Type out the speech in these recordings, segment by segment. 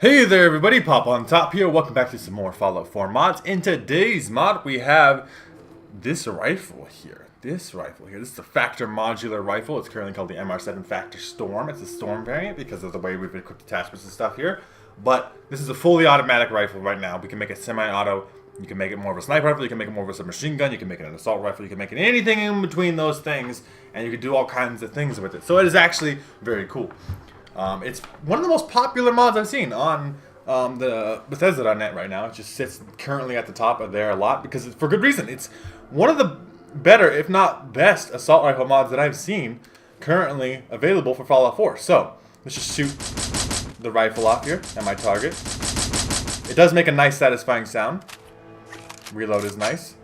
Hey there everybody, Popontop here. Welcome back to some more Fallout 4 mods. In today's mod, we have this rifle here. This is the Factor Modular rifle. It's currently called the MR7 Factor Storm. It's a Storm variant because of the way we've equipped attachments and stuff here. But this is a fully automatic rifle right now. We can make it semi-auto. You can make it more of a sniper rifle. You can make it more of a submachine gun. You can make it an assault rifle. You can make it anything in between those things. And you can do all kinds of things with it. So it is actually very cool. It's one of the most popular mods I've seen on the Bethesda.net right now. It just sits currently at the top of there a lot because it's for good reason. It's one of the better, if not best, assault rifle mods that I've seen currently available for Fallout 4. So let's just shoot the rifle off here at my target. It does make a nice, satisfying sound. Reload is nice.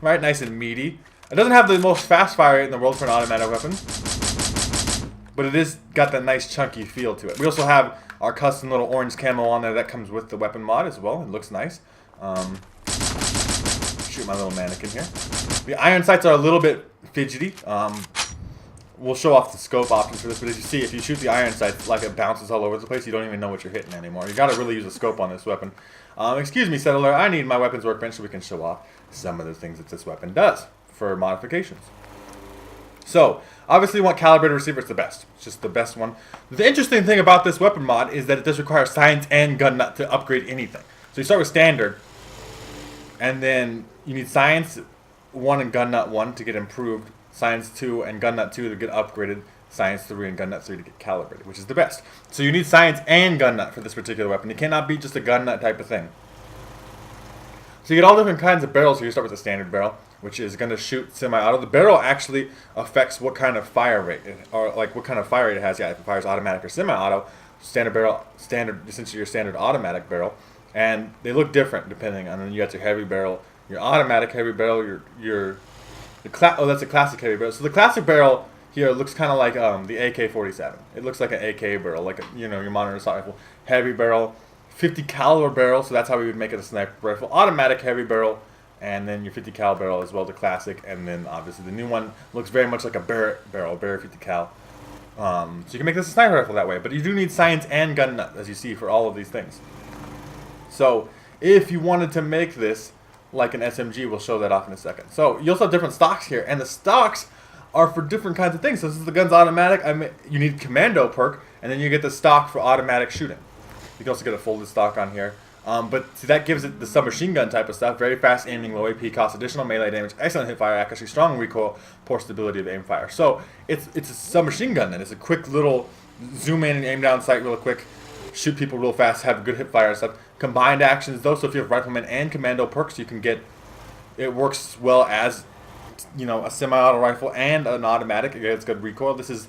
Right, nice and meaty. It doesn't have the most fast fire rate in the world for an automatic weapon, but it is got that nice chunky feel to it. We also have our custom little orange camo on there that comes with the weapon mod as well. It looks nice. Shoot my little mannequin here. The iron sights are a little bit fidgety. We'll show off the scope options for this, but as you see, if you shoot the iron sights, like it bounces all over the place, you don't even know what you're hitting anymore. You gotta really use a scope on this weapon. Excuse me, Settler, I need my weapons workbench so we can show off some of the things that this weapon does for modifications. So, obviously you want calibrated receiver, it's the best. It's just the best one. The interesting thing about this weapon mod is that it does require science and gun nut to upgrade anything. So you start with standard, and then you need science 1 and gun nut 1 to get improved, science 2 and gun nut 2 to get upgraded, science 3 and gun nut 3 to get calibrated, which is the best. So you need science and gun nut for this particular weapon. It cannot be just a gun nut type of thing. So you get all different kinds of barrels here. You start with the standard barrel, which is going to shoot semi-auto. The barrel actually affects what kind of fire rate, or like what kind of fire rate it has. Yeah, if it fires automatic or semi-auto. Standard barrel, essentially your standard automatic barrel, and they look different depending on. You got your heavy barrel, your automatic heavy barrel, that's a classic heavy barrel. So the classic barrel here looks kind of like the AK-47. It looks like an AK barrel, like your modern assault rifle. Heavy barrel, 50 caliber barrel. So that's how we would make it a sniper rifle. Automatic heavy barrel. And then your 50 cal barrel as well, the classic, and then obviously the new one looks very much like a Barrett barrel, Barrett 50 cal. So you can make this a sniper rifle that way, but you do need science and gun nut, as you see, for all of these things. So if you wanted to make this like an SMG, we'll show that off in a second. So you also have different stocks here, and the stocks are for different kinds of things. So this is the gun's automatic. You need commando perk, and then you get the stock for automatic shooting. You can also get a folded stock on here. But see, that gives it the submachine gun type of stuff. Very fast aiming, low AP cost, additional melee damage, excellent hip fire accuracy, strong recoil, poor stability of aim fire. So it's a submachine gun then. It's a quick little zoom in and aim down sight real quick, shoot people real fast, have good hip fire and stuff. Combined actions though, so if you have rifleman and commando perks, you can get, it works well as, a semi-auto rifle and an automatic. It gets good recoil. This is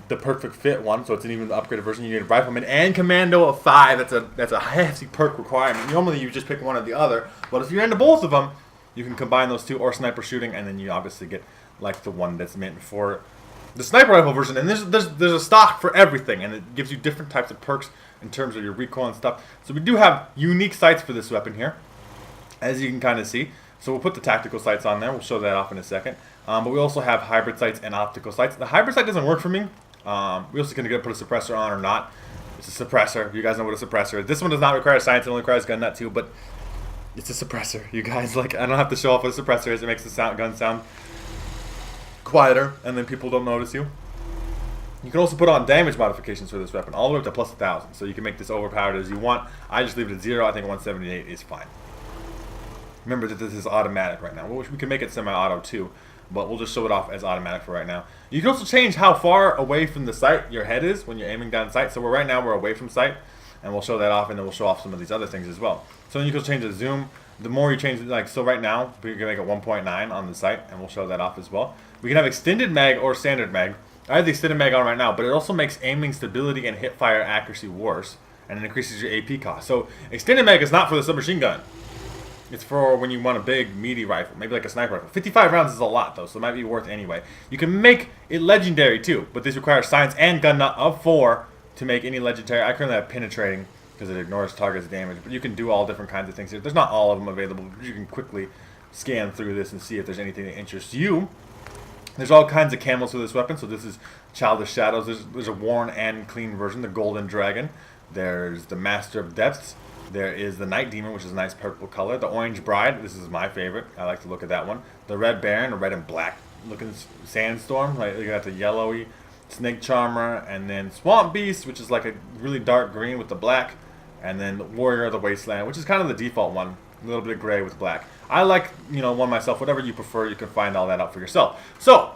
the perfect fit one, so it's an even upgraded version. You need rifleman and commando of 5. That's a hefty perk requirement. Normally you just pick one or the other, but if you're into both of them, you can combine those two, or sniper shooting, and then you obviously get like the one that's meant for the sniper rifle version. And there's a stock for everything, and it gives you different types of perks in terms of your recoil and stuff. So we do have unique sights for this weapon here, as you can kind of see. So we'll put the tactical sights on there. We'll show that off in a second. But we also have hybrid sights and optical sights. The hybrid sight doesn't work for me. We're also going to put a suppressor on or not. It's a suppressor. You guys know what a suppressor is. This one does not require science. It only requires gun nut too, but it's a suppressor. You guys, I don't have to show off what a suppressor is. It makes the gun sound quieter, and then people don't notice you. You can also put on damage modifications for this weapon, all the way up to plus 1,000. So you can make this overpowered as you want. I just leave it at 0. I think 178 is fine. Remember that this is automatic right now. We can make it semi-auto too, but we'll just show it off as automatic for right now. You can also change how far away from the sight your head is when you're aiming down sight. So right now we're away from sight, and we'll show that off, and then we'll show off some of these other things as well. So then you can change the zoom. The more you change it, so right now we can make it 1.9 on the sight, and we'll show that off as well. We can have extended mag or standard mag. I have the extended mag on right now, but it also makes aiming stability and hip fire accuracy worse, and it increases your AP cost. So extended mag is not for the submachine gun. It's for when you want a big, meaty rifle, maybe like a sniper rifle. 55 rounds is a lot, though, so it might be worth anyway. You can make it legendary, too, but this requires science and gun nut of 4 to make any legendary. I currently have penetrating because it ignores target's damage, but you can do all different kinds of things here. There's not all of them available, but you can quickly scan through this and see if there's anything that interests you. There's all kinds of camos for this weapon. So this is Childish Shadows. There's a worn and clean version, the Golden Dragon. There's the Master of Depths. There is the Night Demon, which is a nice purple color. The Orange Bride, this is my favorite. I like to look at that one. The Red Baron, a red and black looking Sandstorm. Like, you got the yellowy Snake Charmer, and then Swamp Beast, which is like a really dark green with the black. And then the Warrior of the Wasteland, which is kind of the default one. A little bit of gray with black. I like, one myself. Whatever you prefer, you can find all that out for yourself. So,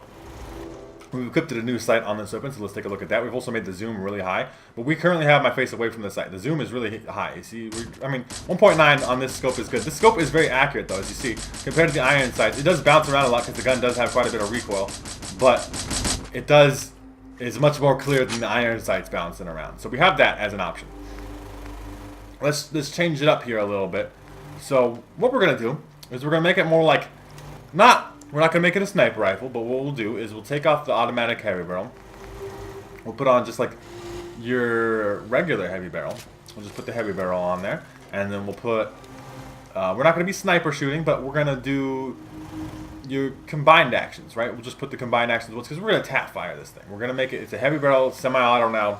we've equipped a new sight on this weapon, so let's take a look at that. We've also made the zoom really high, but we currently have my face away from the sight. The zoom is really high. You see, 1.9 on this scope is good. This scope is very accurate, though, as you see, compared to the iron sights. It does bounce around a lot because the gun does have quite a bit of recoil, but it's much more clear than the iron sights bouncing around. So we have that as an option. Let's change it up here a little bit. So what we're gonna do is we're gonna make it more like we're not gonna make it a sniper rifle, but what we'll do is we'll take off the automatic heavy barrel. We'll put on just like your regular heavy barrel. We'll just put the heavy barrel on there, and then we'll put. We're not gonna be sniper shooting, but we're gonna do your combined actions, right? We'll just put the combined actions because we're gonna tap fire this thing. We're gonna make it. It's a heavy barrel, semi-auto now.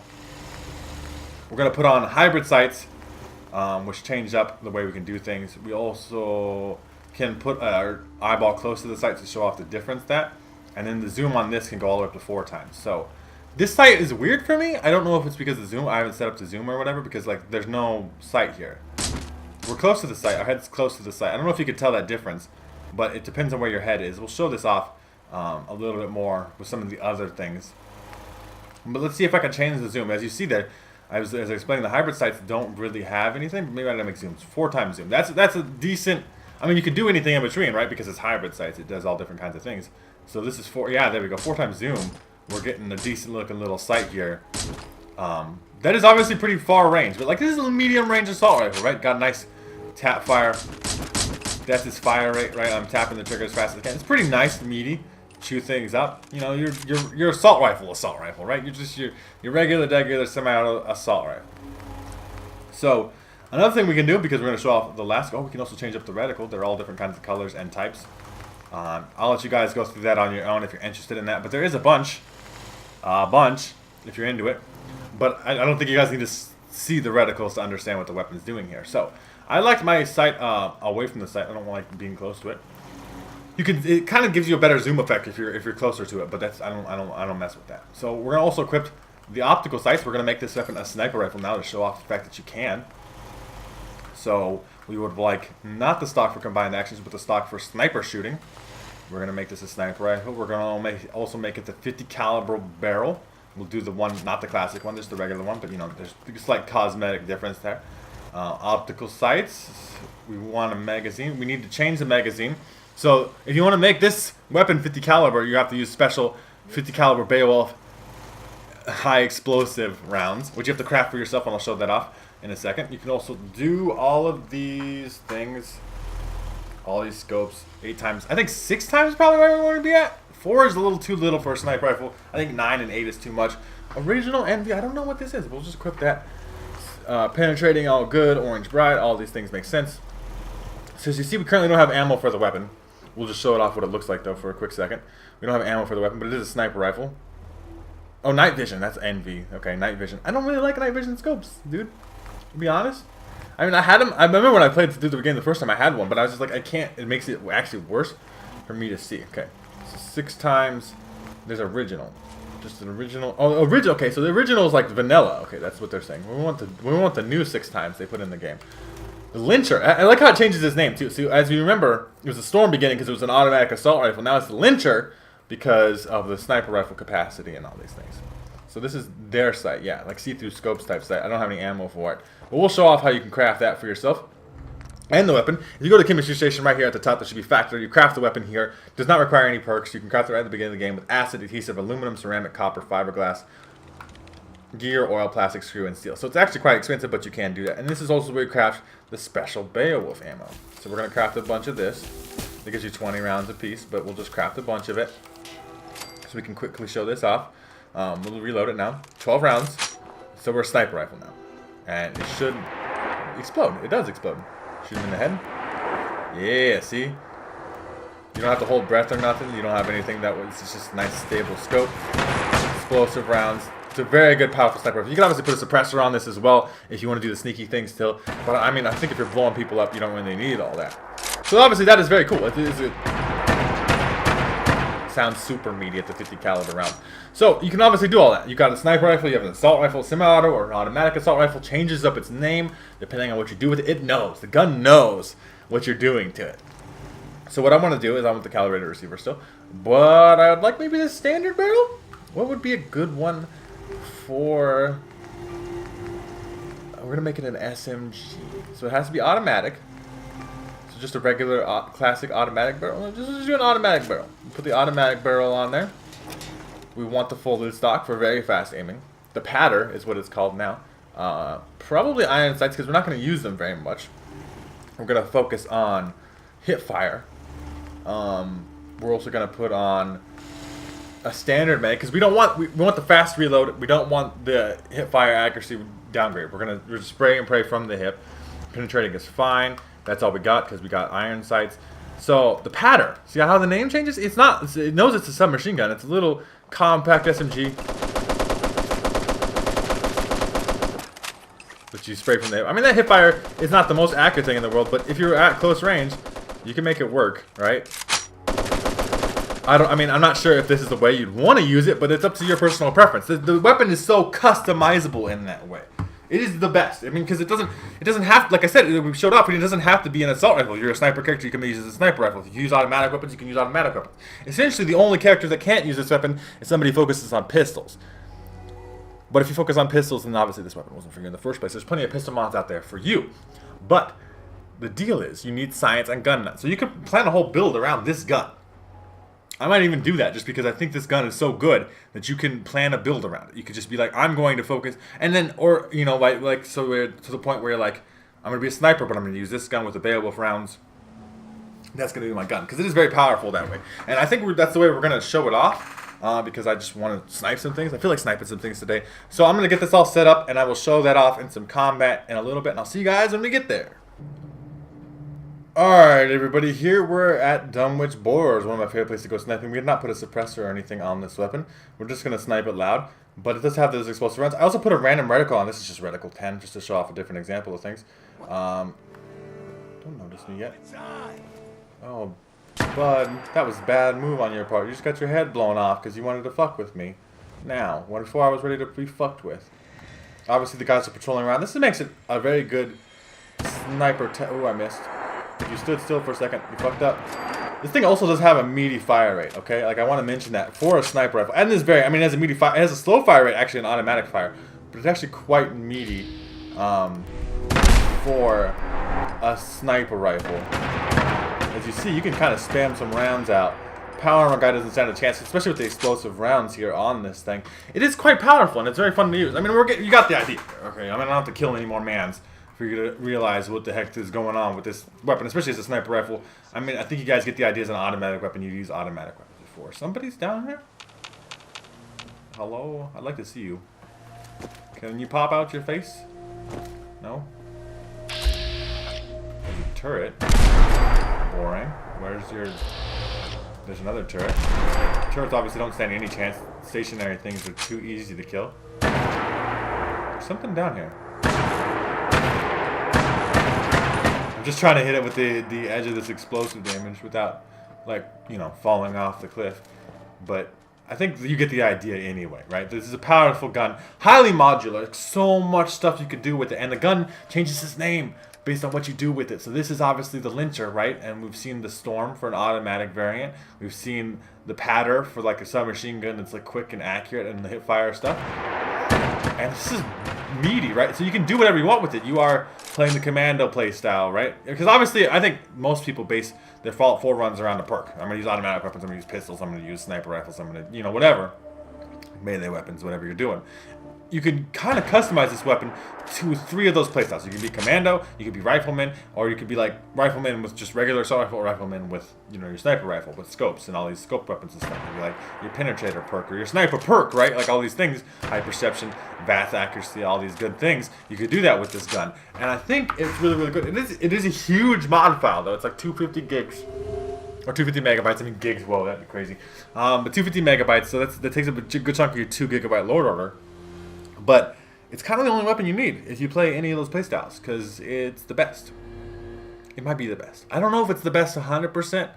We're gonna put on hybrid sights. Which change up the way we can do things. We also can put our eyeball close to the sight to show off the difference and then the zoom on this can go all the way up to 4 times. So this sight is weird for me. I don't know if it's because of the zoom. I haven't set up the zoom or whatever because like there's no sight here. We're close to the sight. Our head's close to the sight. I don't know if you could tell that difference, but it depends on where your head is. We'll show this off a little bit more with some of the other things. But let's see if I can change the zoom. As you see there, as I explained, the hybrid sights don't really have anything, but maybe I didn't make zooms. 4 times zoom. That's a decent. I mean, you could do anything in between, right? Because it's hybrid sights. It does all different kinds of things. So this is 4. Yeah, there we go. 4 times zoom. We're getting a decent looking little sight here. That is obviously pretty far range, but like this is a medium range assault rifle, right? Got a nice tap fire. That's its fire rate, right? I'm tapping the trigger as fast as I can. It's pretty nice, meaty. Chew things up. Your assault rifle, right? You're just your regular semi-auto assault rifle. So another thing we can do, because we're going to show off the last we can also change up the reticle. They're all different kinds of colors and types. I'll let you guys go through that on your own if you're interested in that. But there is a bunch if you're into it. But I don't think you guys need to see the reticles to understand what the weapon's doing here. So I like my sight away from the sight. I don't like being close to it. It kind of gives you a better zoom effect if you're closer to it, but I don't mess with that. So we're gonna also equip the optical sights. We're gonna make this weapon a sniper rifle now to show off the fact that you can. So we would like not the stock for combined actions, but the stock for sniper shooting. We're gonna make this a sniper rifle. We're gonna also make it the 50 caliber barrel. We'll do the one, not the classic one, just the regular one, but there's a slight cosmetic difference there. Optical sights. We want a magazine. We need to change the magazine. So if you want to make this weapon 50 caliber, you have to use special 50 caliber Beowulf high explosive rounds, which you have to craft for yourself, and I'll show that off in a second. You can also do all of these things, all these scopes 8 times. I think 6 times is probably where we want to be at. 4 is a little too little for a sniper rifle. I think 9 and 8 is too much. Original Envy, I don't know what this is. We'll just equip that. Penetrating, all good. Orange Bride, all these things make sense. So as you see, we currently don't have ammo for the weapon. We'll just show it off what it looks like, though, for a quick second. We don't have ammo for the weapon, but it is a sniper rifle. Oh, night vision. That's Envy. Okay, night vision. I don't really like night vision scopes, dude. To be honest. I mean, I had them. I remember when I played through the game the first time, I had one, but I was just like, I can't. It makes it actually worse for me to see. Okay. So 6 times. There's original. Just an original. Oh, original. Okay, so the original is like vanilla. Okay, that's what they're saying. We want the new 6 times they put in the game. The Lyncher. I like how it changes its name, too. So, as you remember, it was a Storm beginning because it was an automatic assault rifle. Now it's the Lyncher because of the sniper rifle capacity and all these things. So this is their sight. Yeah, like see-through scopes type sight. I don't have any ammo for it. But we'll show off how you can craft that for yourself. And the weapon. If you go to chemistry station right here at the top, there should be factory. You craft the weapon here. Does not require any perks. You can craft it right at the beginning of the game with acid, adhesive, aluminum, ceramic, copper, fiberglass, gear, oil, plastic, screw, and steel. So it's actually quite expensive, but you can do that. And this is also where you craft the special Beowulf ammo. So we're going to craft a bunch of this. It gives you 20 rounds a piece, but we'll just craft a bunch of it. So we can quickly show this off. We'll reload it now. 12 rounds. So we're a sniper rifle now. And it should explode. It does explode. Shoot him in the head. Yeah, see? You don't have to hold breath or nothing. You don't have anything that was. It's just a nice, stable scope. Explosive rounds. It's a very good, powerful sniper rifle. You can obviously put a suppressor on this as well if you want to do the sneaky thing still. But I mean, I think if you're blowing people up, you don't really need all that. So obviously that is very cool. It sounds super meaty at the 50 caliber round. So you can obviously do all that. You got a sniper rifle, you have an assault rifle, semi-auto, or an automatic assault rifle. Changes up its name depending on what you do with it. It knows. The gun knows what you're doing to it. So what I want to do is I want the calibrated receiver still, but I would like maybe the standard barrel. What would be a good one for? We're gonna make it an SMG, so it has to be automatic. So just a regular classic automatic barrel. Just do an automatic barrel. Put the automatic barrel on there. We want the folded stock for very fast aiming. The patter is what it's called now. Probably iron sights because we're not going to use them very much. We're going to focus on hip fire. We're also going to put on a standard mag because we want the fast reload. We don't want the hip fire accuracy downgrade. We're just spray and pray from the hip. Penetrating is fine. That's all we got because we got iron sights. So the patter. See how the name changes? It knows it's a submachine gun. It's a little compact SMG. That you spray from the hip. I mean, that hip fire is not the most accurate thing in the world, but if you're at close range, you can make it work, right? I'm not sure if this is the way you'd want to use it, but it's up to your personal preference. The weapon is so customizable in that way. It is the best. I mean, because it doesn't have, like I said, we showed up, and it doesn't have to be an assault rifle. You're a sniper character, you can use it as a sniper rifle. If you use automatic weapons, you can use automatic weapons. Essentially, the only character that can't use this weapon is somebody who focuses on pistols. But if you focus on pistols, then obviously this weapon wasn't for you in the first place. There's plenty of pistol mods out there for you. But the deal is, you need science and gun nuts. So you could plan a whole build around this gun. I might even do that just because I think this gun is so good that you can plan a build around it. You could just be like, I'm going to focus, and then, or, you know, so we're to the point where you're like, I'm going to be a sniper, but I'm going to use this gun with the Beowulf rounds. That's going to be my gun because it is very powerful that way. And I think that's the way we're going to show it off because I just want to snipe some things. I feel like sniping some things today. So I'm going to get this all set up, and I will show that off in some combat in a little bit, and I'll see you guys when we get there. Alright everybody, here we're at Dunwich Borers, one of my favorite places to go sniping. We did not put a suppressor or anything on this weapon. We're just going to snipe it loud, but it does have those explosive rounds. I also put a random reticle on. This is just reticle 10, just to show off a different example of things. Don't notice me yet. Oh, bud, that was a bad move on your part. You just got your head blown off because you wanted to fuck with me. Now, before I was ready to be fucked with. Obviously the guys are patrolling around. This makes it a very good sniper. Oh, I missed. If you stood still for a second, you fucked up. This thing also does have a meaty fire rate, okay? Like, I want to mention that for a sniper rifle. And this it has a meaty fire. It has a slow fire rate, actually, an automatic fire. But it's actually quite meaty for a sniper rifle. As you see, you can kind of spam some rounds out. Power armor guy doesn't stand a chance, especially with the explosive rounds here on this thing. It is quite powerful, and it's very fun to use. I mean, you got the idea, okay? I mean, I don't have to kill any more mans for you to realize what the heck is going on with this weapon, especially as a sniper rifle. I mean, I think you guys get the idea as an automatic weapon. You use automatic weapons before. Somebody's down here? Hello? I'd like to see you. Can you pop out your face? No? Turret. Boring. Where's your... There's another turret. Turrets obviously don't stand any chance. Stationary things are too easy to kill. There's something down here. I'm just trying to hit it with the edge of this explosive damage without, like, you know, falling off the cliff. But I think you get the idea anyway, right? This is a powerful gun. Highly modular. So much stuff you could do with it. And the gun changes its name based on what you do with it. So this is obviously the Lyncher, right? And we've seen the Storm for an automatic variant. We've seen the Patter for like a submachine gun that's like quick and accurate and the hip fire stuff. And this is meaty, right? So you can do whatever you want with it. You are playing the commando play style, right? Because obviously, I think most people base their Fallout 4 runs around a perk. I'm going to use automatic weapons, I'm going to use pistols, I'm going to use sniper rifles, I'm going to, you know, whatever. Melee weapons, whatever you're doing. You can kind of customize this weapon to 3 of those playstyles. You can be commando, you could be rifleman, or you could be like rifleman with just regular assault rifle, or rifleman with, you know, your sniper rifle with scopes and all these scope weapons and stuff. You'd be like your penetrator perk or your sniper perk, right? Like all these things, high perception, vast accuracy, all these good things. You could do that with this gun, and I think it's really, really good. It is a huge mod file though. It's like 250 gigs. or 250 megabytes. I mean gigs. Whoa, that'd be crazy. But 250 megabytes. So that takes up a good chunk of your 2 GB load order. But it's kind of the only weapon you need if you play any of those playstyles, because it's the best. It might be the best. I don't know if it's the best 100%,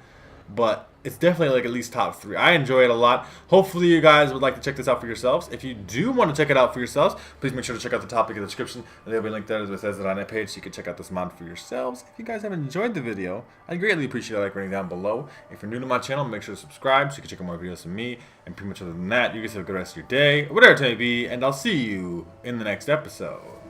but it's definitely like at least top 3. I enjoy it a lot. Hopefully you guys would like to check this out for yourselves. If you do want to check it out for yourselves, please make sure to check out the topic in the description. And there'll be a link there that says it on that page so you can check out this mod for yourselves. If you guys have enjoyed the video, I'd greatly appreciate a like rating down below. If you're new to my channel, make sure to subscribe so you can check out more videos from me. And pretty much other than that, you guys have a good rest of your day, or whatever it may be, and I'll see you in the next episode.